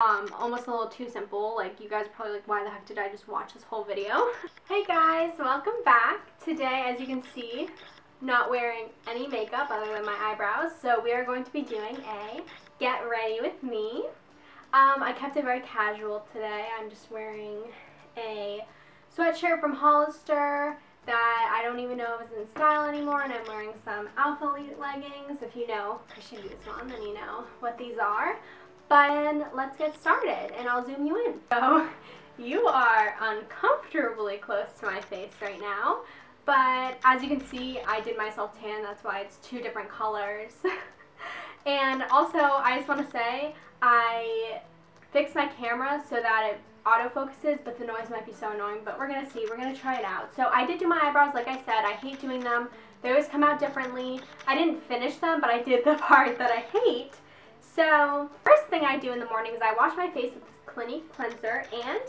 Almost a little too simple. Like, you guys are probably like, why the heck did I just watch this whole video? Hey guys, welcome back. Today, as you can see, not wearing any makeup other than my eyebrows, so we are going to be doing a get ready with me. I kept it very casual today. I'm just wearing a sweatshirt from Hollister that I don't even know if it's in style anymore, and I'm wearing some Alpha Elite leggings. If you know Christian Guzman, then you know what these are. But let's get started, and I'll zoom you in. So, you are uncomfortably close to my face right now, but as you can see, I did myself tan. That's why it's two different colors. And also, I just want to say, I fixed my camera so that it autofocuses, but the noise might be so annoying, but we're going to see. We're going to try it out. So, I did do my eyebrows, like I said. I hate doing them. They always come out differently. I didn't finish them, but I did the part that I hate. So, first thing I do in the morning is I wash my face with this Clinique cleanser and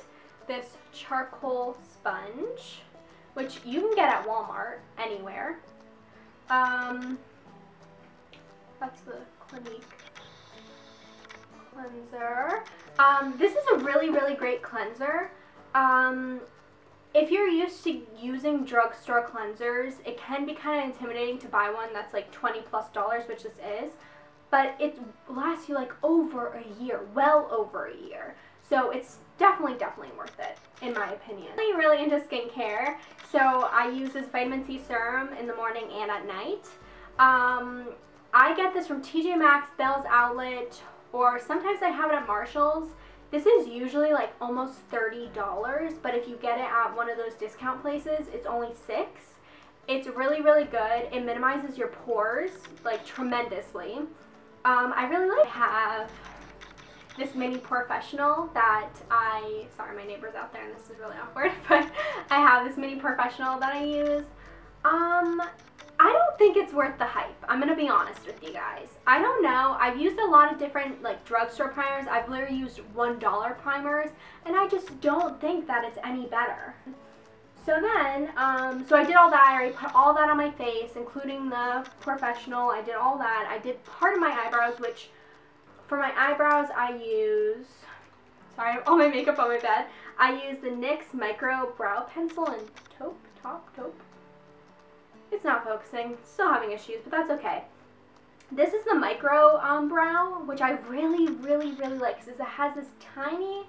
this charcoal sponge, which you can get at Walmart, anywhere. That's the Clinique cleanser. This is a really, really great cleanser. If you're used to using drugstore cleansers, it can be kind of intimidating to buy one that's like $20+, which this is. But it lasts you like over a year, well over a year. So it's definitely worth it, in my opinion. I'm really into skincare, so I use this vitamin C serum in the morning and at night. I get this from TJ Maxx, Bell's Outlet, or sometimes I have it at Marshall's. This is usually like almost $30, but if you get it at one of those discount places, it's only $6. It's really, really good. It minimizes your pores, like, tremendously. I really like to have this mini Porefessional that sorry my neighbor's out there and this is really awkward, but I have this mini Porefessional that I use. I don't think it's worth the hype. I'm going to be honest with you guys. I don't know. I've used a lot of different like drugstore primers. I've literally used $1 primers, and I just don't think that it's any better. So then, so I did all that. I already put all that on my face, including the Porefessional. I did all that. I did part of my eyebrows, which for my eyebrows I use, sorry, I have all my makeup on my bed. I use the NYX Micro Brow Pencil in Taupe. It's not focusing. Still having issues, but that's okay. This is the Micro Brow, which I really like, because it has this tiny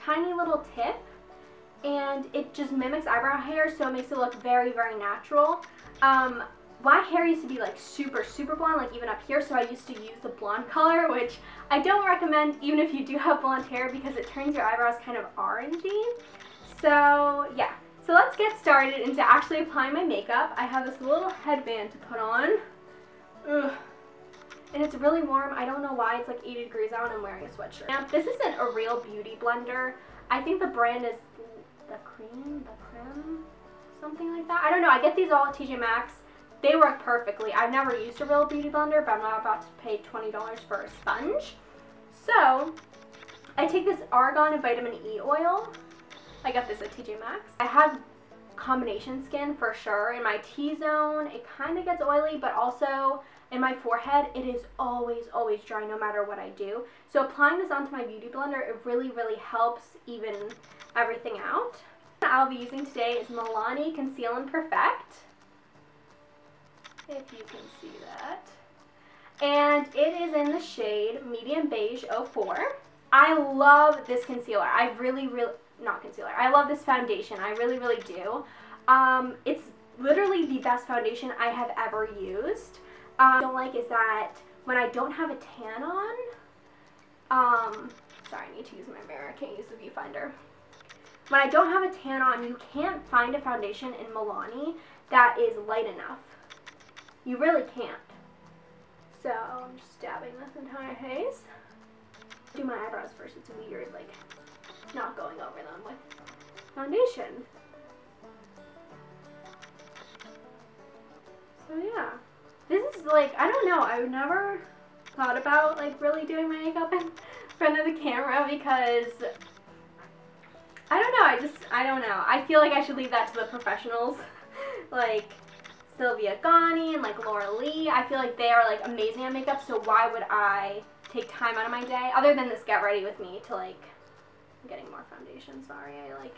little tip. And it just mimics eyebrow hair, so it makes it look very natural. My hair used to be like super blonde, like even up here, so I used to use the blonde color, which I don't recommend even if you do have blonde hair, because it turns your eyebrows kind of orangey. So yeah, so let's get started into actually applying my makeup. I have this little headband to put on. Ugh. And it's really warm. I don't know why. It's like 80 degrees out and I'm wearing a sweatshirt. Now, this isn't a real beauty blender. I think the brand is the Creme, something like that. I don't know. I get these all at TJ Maxx. They work perfectly. I've never used a real beauty blender, but I'm not about to pay $20 for a sponge. So, I take this Argan and Vitamin E oil. I got this at TJ Maxx. I have combination skin for sure. In my T-zone, it kind of gets oily, but also in my forehead, it is always dry no matter what I do. So applying this onto my beauty blender, it really helps even everything out. What I'll be using today is Milani Conceal and Perfect, if you can see that. And it is in the shade Medium Beige 04. I love this concealer. I love this foundation. I really do. It's literally the best foundation I have ever used. What I don't like is that when I don't have a tan on, sorry, I need to use my mirror. I can't use the viewfinder. When I don't have a tan on, you can't find a foundation in Milani that is light enough. You really can't. So I'm just dabbing this entire face. Do my eyebrows first. It's weird, like, not going over them with foundation. So yeah. This is like, I don't know, I've never thought about like really doing my makeup in front of the camera, because I don't know, I don't know. I feel like I should leave that to the professionals, like Sylvia Ghani and like Laura Lee. I feel like they are like amazing at makeup, so why would I take time out of my day, other than this Get Ready With Me to like, I'm getting more foundation, sorry, I like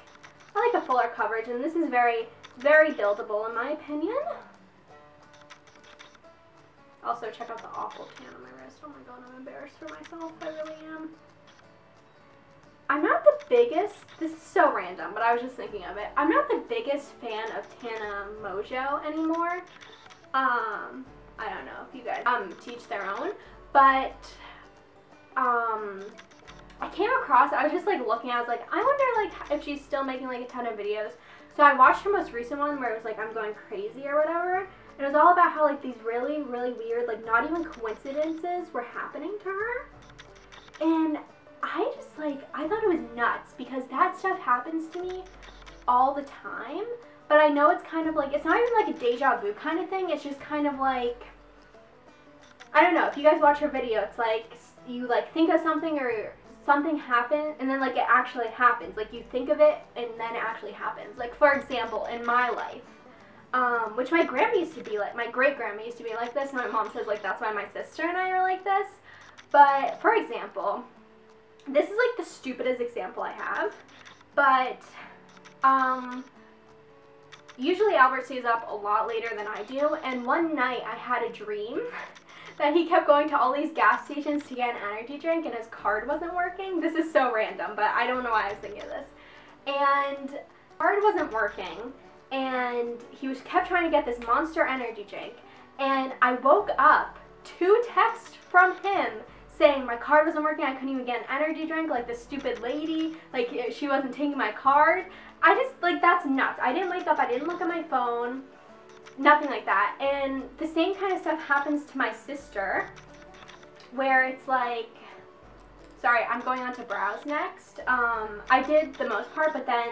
a fuller coverage, and this is very, very buildable in my opinion. Also, check out the awful tan on my wrist. Oh my god, I'm embarrassed for myself, I really am. I'm not the biggest, this is so random, but I was just thinking of it. I'm not the biggest fan of Tana Mojo anymore. I don't know if you guys, teach their own, but, I came across, I was just like looking, I was like, I wonder like if she's still making like a ton of videos. So I watched her most recent one where it was like, I'm going crazy or whatever. And it was all about how like these really, really weird, like not even coincidences were happening to her. And I just like, I thought it was nuts because that stuff happens to me all the time. But I know it's kind of like, it's not even like a deja vu kind of thing. It's just kind of like, I don't know, if you guys watch her video, it's like you like think of something or something happens and then like it actually happens. Like you think of it and then it actually happens. Like for example, in my life, which my grandma used to be like, my great grandma used to be like this, and my mom says like that's why my sister and I are like this. But for example, this is like the stupidest example I have, but usually Albert stays up a lot later than I do, and one night I had a dream that he kept going to all these gas stations to get an energy drink and his card wasn't working. This is so random, but I don't know why I was thinking of this. And card wasn't working, and he kept trying to get this Monster energy drink, and I woke up to text from him saying my card wasn't working, I couldn't even get an energy drink, like this stupid lady, like she wasn't taking my card. I just, like, that's nuts. I didn't wake up, I didn't look at my phone, nothing like that. And the same kind of stuff happens to my sister, where it's like, sorry, I'm going on to brows next. I did the most part, but then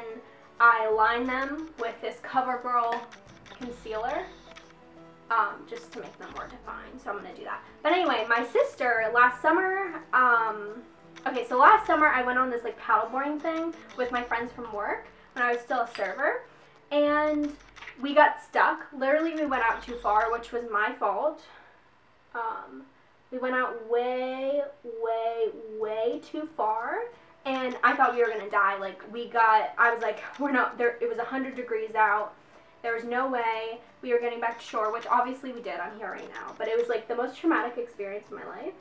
I lined them with this Covergirl concealer, just to make them more defined, so I'm going to do that. But anyway, my sister, last summer, okay, so last summer I went on this like paddleboarding thing with my friends from work when I was still a server, and we got stuck. Literally, we went out too far, which was my fault. We went out way, way, way too far, and I thought we were going to die. Like, I was like, we're not, there. It was 100 degrees out. There was no way we were getting back to shore, which obviously we did. I'm here right now. But it was like the most traumatic experience of my life.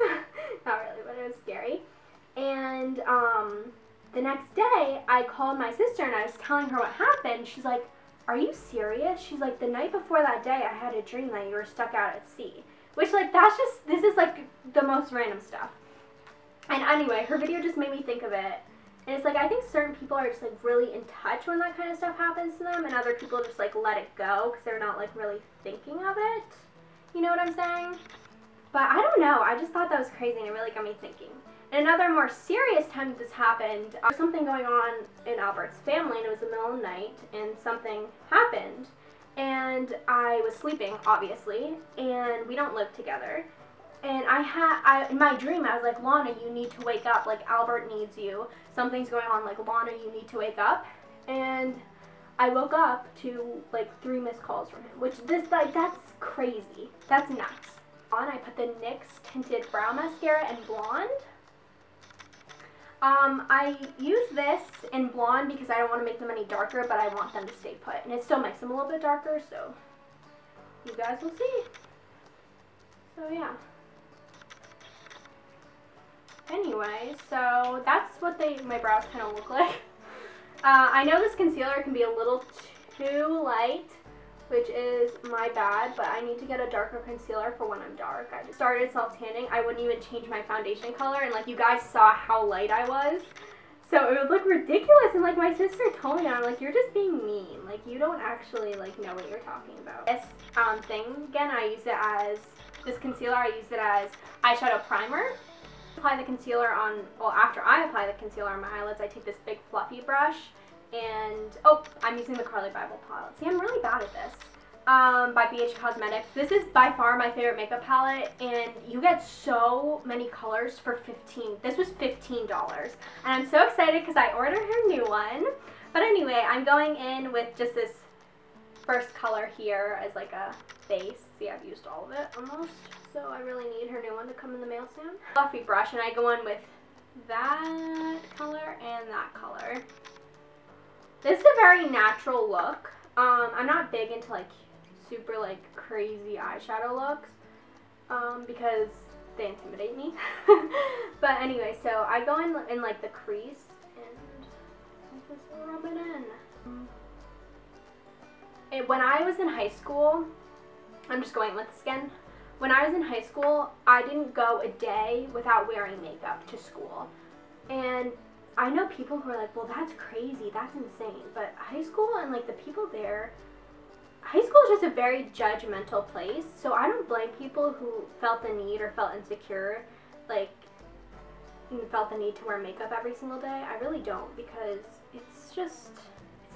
Not really, but it was scary. And the next day, I called my sister and I was telling her what happened. She's like, are you serious? She's like, the night before that day, I had a dream that you were stuck out at sea. Which, like, that's just, this is like the most random stuff. And anyway, her video just made me think of it. And it's like, I think certain people are just like really in touch when that kind of stuff happens to them, and other people just like let it go because they're not like really thinking of it. You know what I'm saying? But I don't know, I just thought that was crazy and it really got me thinking. And another more serious time that this happened, there was something going on in Albert's family, and it was the middle of the night, and something happened. And I was sleeping, obviously, and we don't live together. And in my dream, I was like, Lana, you need to wake up. Like, Albert needs you. Something's going on. Like, Lana, you need to wake up. And I woke up to, like, 3 missed calls from him. Which, that's crazy. That's nuts. On, I put the NYX Tinted Brow Mascara in Blonde. I use this in Blonde because I don't want to make them any darker, but I want them to stay put. And it still makes them a little bit darker, so you guys will see. So, yeah. Anyway, so that's what my brows kind of look like. I know this concealer can be a little too light, which is my bad, but I need to get a darker concealer for when I'm dark. I just started self-tanning. I wouldn't even change my foundation color, and like you guys saw how light I was. So it would look ridiculous, and like my sister told me, I'm like, you're just being mean. Like, you don't actually like know what you're talking about. This thing, again, I use it as, this concealer, I use it as eyeshadow primer. Apply the concealer on, well, after I apply the concealer on my eyelids, I take this big fluffy brush, and, oh, I'm using the Carli Bybel palette. See, I'm really bad at this. By Beige Cosmetics. This is by far my favorite makeup palette, and you get so many colors for this was $15. And I'm so excited because I ordered her new one. But anyway, I'm going in with just this first color here as like a base. See, I've used all of it almost. so I really need her new one to come in the mail soon. Fluffy brush, and I go in with that color and that color. This is a very natural look. I'm not big into like super like crazy eyeshadow looks because they intimidate me. But anyway, so I go in like the crease and I just rub it in. When I was in high school, I'm just going with this again. When I was in high school, I didn't go a day without wearing makeup to school. And I know people who are like, well, that's crazy, that's insane. But high school and like the people there, high school is just a very judgmental place. So I don't blame people who felt the need or felt insecure, like felt the need to wear makeup every single day. I really don't, because it's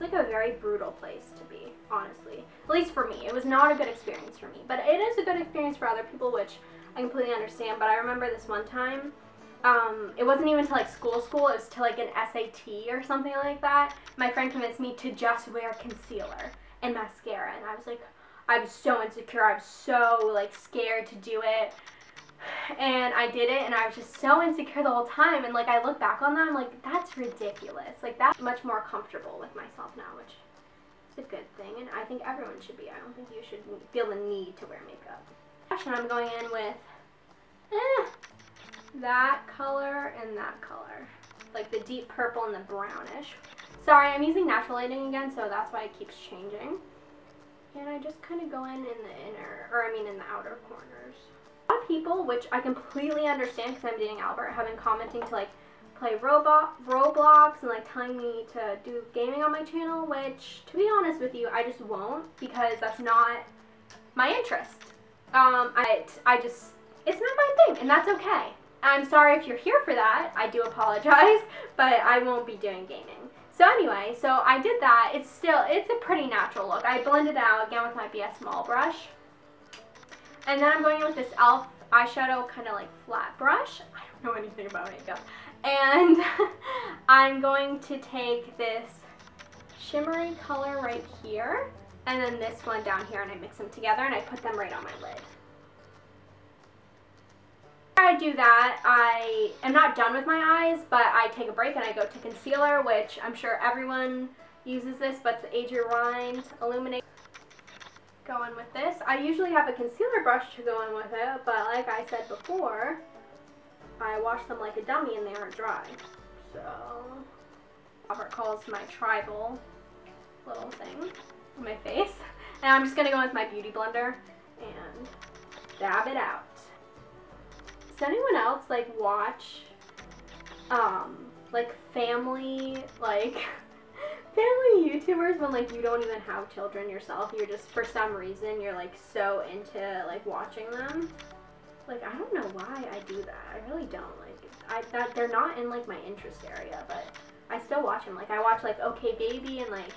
like a very brutal place to be, honestly. At least for me. It was not a good experience for me. But it is a good experience for other people, which I completely understand. But I remember this one time, it wasn't even to like school, it was to like an SAT or something like that. My friend convinced me to just wear concealer and mascara. And I was like, I was so insecure. I was so like scared to do it. And I did it, and I was just so insecure the whole time. And like I look back on that, I'm like, that's ridiculous. Like that's much more comfortable with myself now, which is a good thing. And I think everyone should be. I don't think you should feel the need to wear makeup. And I'm going in with that color and that color, like the deep purple and the brownish. Sorry, I'm using natural lighting again, so that's why it keeps changing. And I just kind of go in the inner, or I mean in the outer corners. A lot of people, which I completely understand because I'm dating Albert, have been commenting to like play Roblox and like telling me to do gaming on my channel, which to be honest with you, I just won't, because that's not my interest. It's not my thing, and that's okay. I'm sorry if you're here for that. I do apologize, but I won't be doing gaming. So anyway, so I did that. It's a pretty natural look. I blended it out again with my BS Small brush. And then I'm going in with this e.l.f. eyeshadow kind of like flat brush. I don't know anything about makeup. And I'm going to take this shimmery color right here, and then this one down here, and I mix them together, and I put them right on my lid. I do that, I am not done with my eyes, but I take a break and I go to concealer, which I'm sure everyone uses this, but it's the Age Your Rind Illuminate. Go in with this. I usually have a concealer brush to go in with it, but like I said before, I wash them like a dummy and they aren't dry. So, Robert calls my tribal little thing on my face. And I'm just going to go in with my beauty blender and dab it out. Does anyone else like watch like family YouTubers when like you don't even have children yourself? You're just, for some reason, you're like so into like watching them. Like I don't know why I do that. I really don't. Like they're not in like my interest area, but I still watch them. Like I watch like OK Baby and like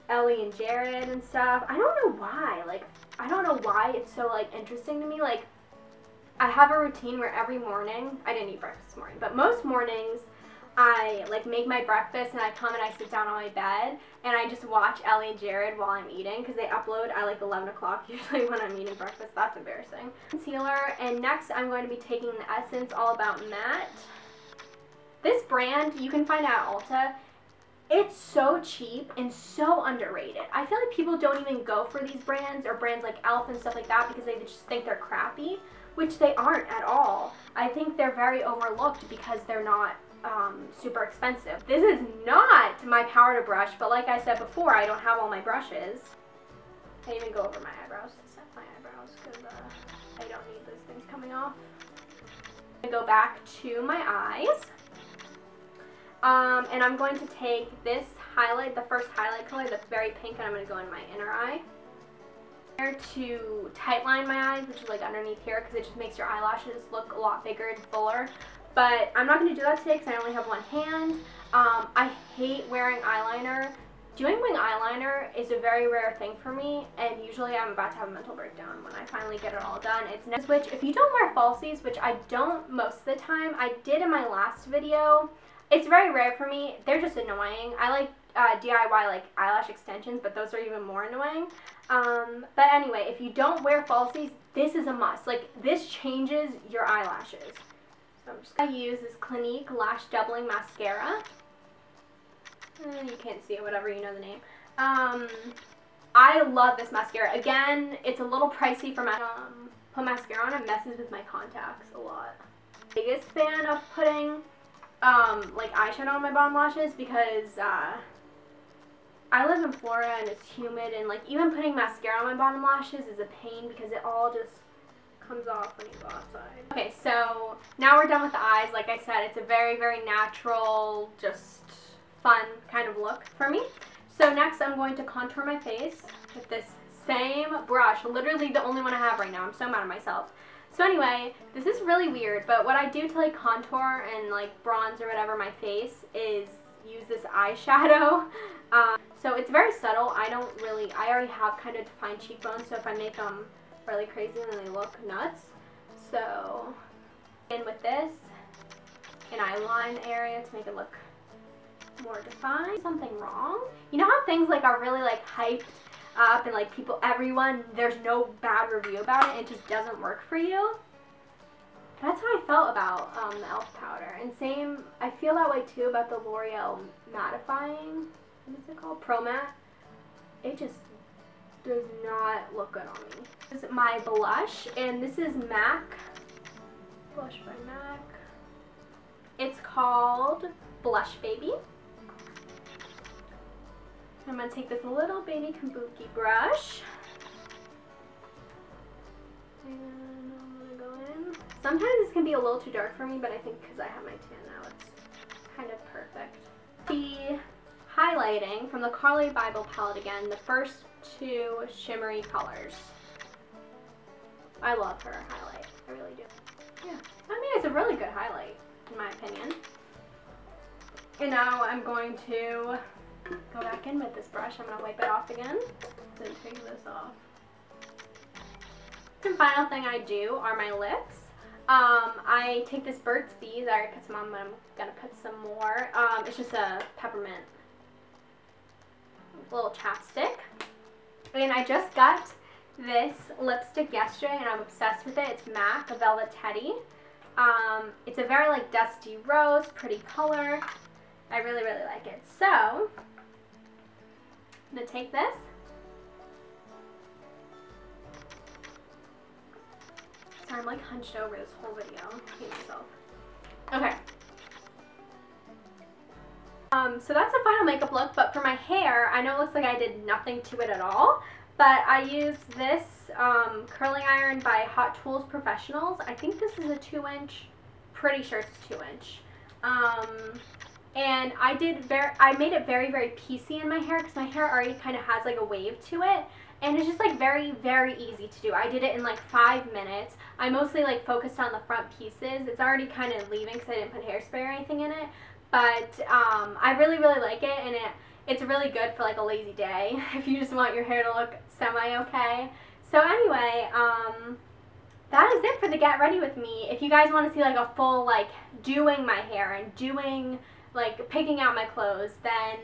Ellie and Jared and stuff. I don't know why. Like I don't know why it's so like interesting to me. Like I have a routine where every morning, I didn't eat breakfast this morning, but most mornings I like make my breakfast and I come and I sit down on my bed and I just watch Ellie and Jared while I'm eating, because they upload at like 11 o'clock usually when I'm eating breakfast. That's embarrassing. Concealer, and next I'm going to be taking the Essence All About Matte. This brand you can find at Ulta. It's so cheap and so underrated. I feel like people don't even go for these brands or brands like e.l.f. and stuff like that because they just think they're crappy, which they aren't at all. I think they're very overlooked because they're not super expensive. This is not my powder brush, but like I said before, I don't have all my brushes. I even go over my eyebrows to set my eyebrows because I don't need those things coming off. I'm going to go back to my eyes. And I'm going to take this highlight, the first highlight color that's very pink, and I'm going to go in my inner eye. To tightline my eyes, which is like underneath here, because it just makes your eyelashes look a lot bigger and fuller. But I'm not going to do that today because I only have one hand. I hate wearing eyeliner. Doing wing eyeliner is a very rare thing for me, and usually I'm about to have a mental breakdown when I finally get it all done. It's next, which if you don't wear falsies, which I don't most of the time, I did in my last video. It's very rare for me. They're just annoying. I DIY like eyelash extensions, but those are even more annoying. But anyway, if you don't wear falsies, this is a must. Like, this changes your eyelashes. So I'm just going to use this Clinique Lash Doubling Mascara. You can't see it, whatever, you know the name. I love this mascara. Again, it's a little pricey for put mascara on. It messes with my contacts a lot. Biggest fan of putting like eyeshadow on my bottom lashes because I live in Florida and it's humid, and like even putting mascara on my bottom lashes is a pain because it all just comes off when you go outside. Okay, so now we're done with the eyes. Like I said, it's a very, very natural, just fun kind of look for me. So next I'm going to contour my face with this same brush, literally the only one I have right now. I'm so mad at myself. So anyway, this is really weird, but what I do to like contour and like bronze or whatever my face is use this eyeshadow. So it's very subtle. I already have kind of defined cheekbones, so if I make them really crazy then they look nuts. So in with this, and I line the area to make it look more defined. Something wrong? You know how things like are really like hyped up and like there's no bad review about it, it just doesn't work for you? That's how I felt about the e.l.f. powder. And same, I feel that way too about the L'Oreal mattifying, what is it called? Pro Matte. It just does not look good on me. This is my blush, and this is MAC. Blush by MAC. It's called Blush Baby. I'm going to take this little baby kabuki brush, and I'm going to go in. Sometimes this can be a little too dark for me, but I think because I have my tan now, it's kind of perfect. The highlighting from the Carli Bybel palette again, the first two shimmery colors. I love her highlight. I really do. Yeah. I mean, it's a really good highlight, in my opinion. And now I'm going to go back in with this brush. I'm going to wipe it off again. Then take this off. The final thing I do are my lips. I take this Burt's Bees. I already put some on, but I'm going to put some more. It's just a peppermint little chapstick. And I just got this lipstick yesterday and I'm obsessed with it. It's MAC, a Velvet Teddy. It's a very like dusty rose, pretty color. I really, really like it. So, I'm going to take this. Sorry, I'm like hunched over this whole video. I'm kidding myself. Okay. So that's the final makeup look, but for my hair, I know it looks like I did nothing to it at all, but I used this curling iron by Hot Tools Professionals. I think this is a 2-inch, pretty sure it's 2-inch. And I made it very, very piecey in my hair because my hair already kind of has like a wave to it. And it's just like very, very easy to do. I did it in like 5 minutes. I mostly like focused on the front pieces. It's already kind of leaving because I didn't put hairspray or anything in it. But I really, really like it, and it's really good for like a lazy day if you just want your hair to look semi-okay. So anyway, that is it for the Get Ready With Me. If you guys want to see like a full like doing my hair and doing like picking out my clothes, then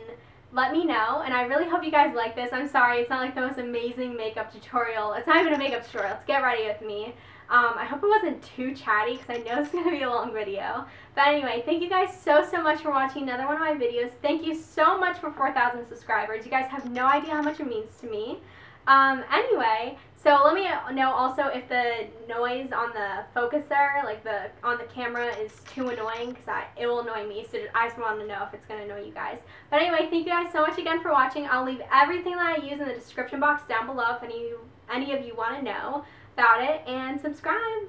let me know, and I really hope you guys like this. I'm sorry, it's not like the most amazing makeup tutorial. It's not even a makeup tutorial. It's Get Ready With Me. I hope it wasn't too chatty because I know it's going to be a long video. But anyway, thank you guys so much for watching another one of my videos. Thank you so much for 4,000 subscribers. You guys have no idea how much it means to me. Anyway, so let me know also if the noise on the focuser, like on the camera, is too annoying because it will annoy me. So I just want to know if it's going to annoy you guys. But anyway, thank you guys so much again for watching. I'll leave everything that I use in the description box down below if any of you want to know about it, and subscribe.